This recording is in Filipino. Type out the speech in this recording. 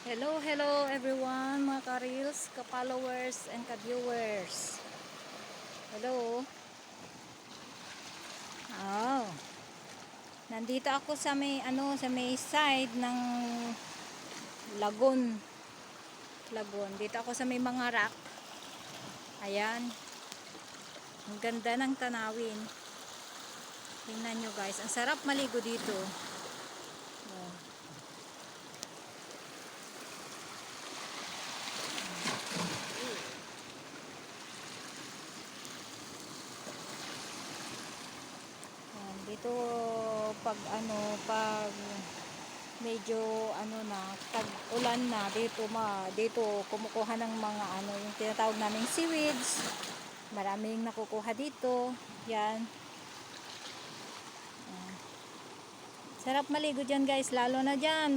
Hello, hello everyone, mga ka-reels, ka-followers, and ka-viewers. Hello. Oh. Nandito ako sa may sa may side ng lagoon. Lagoon. Dito ako sa may mga rock. Ayan. Ang ganda ng tanawin. Tingnan nyo guys, ang sarap maligo dito. Oh. Dito pag pag medyo na tag-ulan na dito kumukuha ng mga yung tinatawag naming seaweeds. Maraming nakukuha dito. Yan. Sarap maligo diyan guys, lalo na diyan